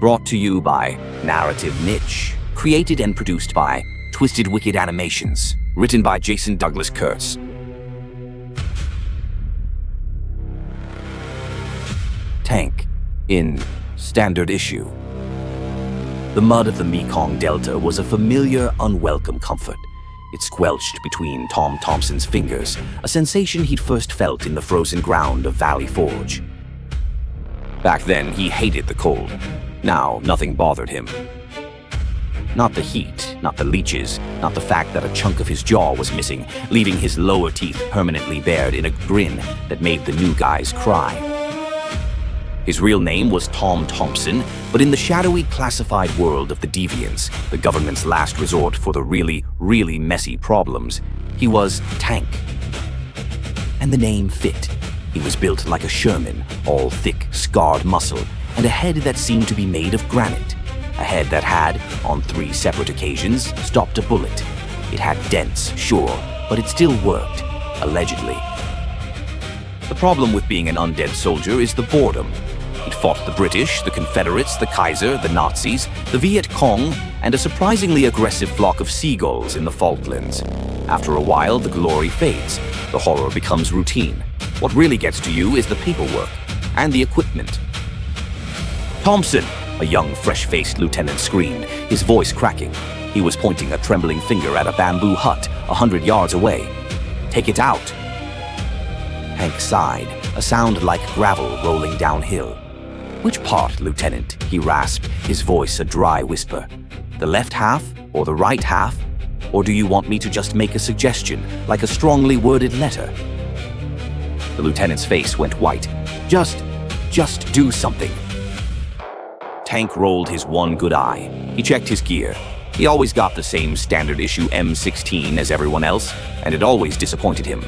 Brought to you by Narrative Niche. Created and produced by Twisted Wicked Animations. Written by Jason Douglas Kurtz. Tank in Standard Issue. The mud of the Mekong Delta was a familiar, unwelcome comfort. It squelched between Tom Thompson's fingers, a sensation he'd first felt in the frozen ground of Valley Forge. Back then, he hated the cold. Now, nothing bothered him. Not the heat, not the leeches, not the fact that a chunk of his jaw was missing, leaving his lower teeth permanently bared in a grin that made the new guys cry. His real name was Tom Thompson, but in the shadowy classified world of the Deviants, the government's last resort for the really messy problems, he was Tank. And the name fit. He was built like a Sherman, all thick, scarred muscle, and a head that seemed to be made of granite. A head that had, on 3 separate occasions, stopped a bullet. It had dents, sure, but it still worked, allegedly. The problem with being an undead soldier is the boredom. He'd fought the British, the Confederates, the Kaiser, the Nazis, the Viet Cong, and a surprisingly aggressive flock of seagulls in the Falklands. After a while, the glory fades. The horror becomes routine. What really gets to you is the paperwork and the equipment. Thompson, a young, fresh-faced lieutenant screamed, his voice cracking. He was pointing a trembling finger at a bamboo hut 100 yards away. "Take it out." Hank sighed, a sound like gravel rolling downhill. "Which part, Lieutenant?" he rasped, his voice a dry whisper. "The left half or the right half? Or do you want me to just make a suggestion, like a strongly worded letter?" The lieutenant's face went white. Just do something." Tank rolled his one good eye. He checked his gear. He always got the same standard issue M16 as everyone else, and it always disappointed him.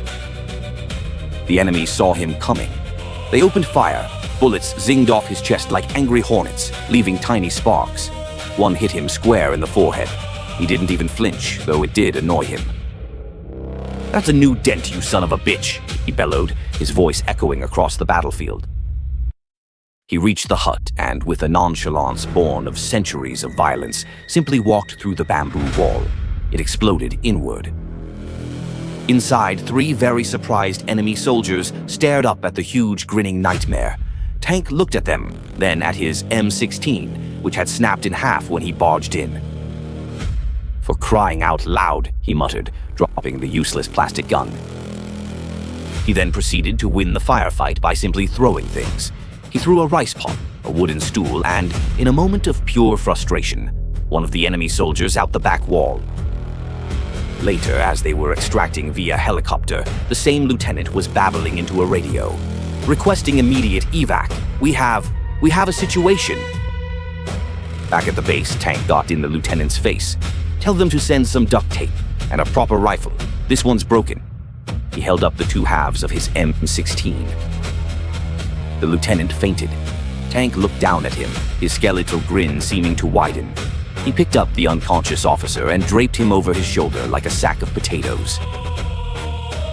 The enemy saw him coming. They opened fire. Bullets zinged off his chest like angry hornets, leaving tiny sparks. One hit him square in the forehead. He didn't even flinch, though it did annoy him. "That's a new dent, you son of a bitch," he bellowed, his voice echoing across the battlefield. He reached the hut and, with a nonchalance born of centuries of violence, simply walked through the bamboo wall. It exploded inward. Inside, 3 very surprised enemy soldiers stared up at the huge, grinning nightmare. Tank looked at them, then at his M16, which had snapped in half when he barged in. "For crying out loud," he muttered, dropping the useless plastic gun. He then proceeded to win the firefight by simply throwing things. He threw a rice pot, a wooden stool, and, in a moment of pure frustration, one of the enemy soldiers out the back wall. Later, as they were extracting via helicopter, the same lieutenant was babbling into a radio. "Requesting immediate evac. We have a situation." Back at the base, Tank got in the lieutenant's face. "Tell them to send some duct tape and a proper rifle. This one's broken." He held up the 2 halves of his M16. The lieutenant fainted. Tank looked down at him, his skeletal grin seeming to widen. He picked up the unconscious officer and draped him over his shoulder like a sack of potatoes.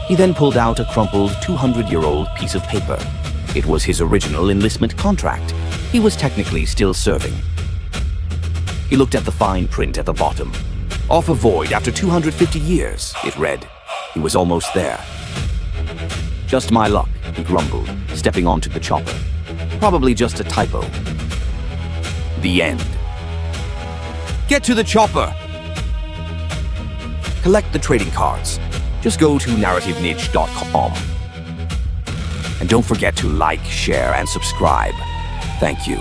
He then pulled out a crumpled 200-year-old piece of paper. It was his original enlistment contract. He was technically still serving. He looked at the fine print at the bottom. "Offer void after 250 years, it read. He was almost there. "Just my luck," he grumbled, stepping onto the chopper. "Probably just a typo." The end. "Get to the chopper!" Collect the trading cards. Just go to narrativeniche.com. And don't forget to like, share, and subscribe. Thank you.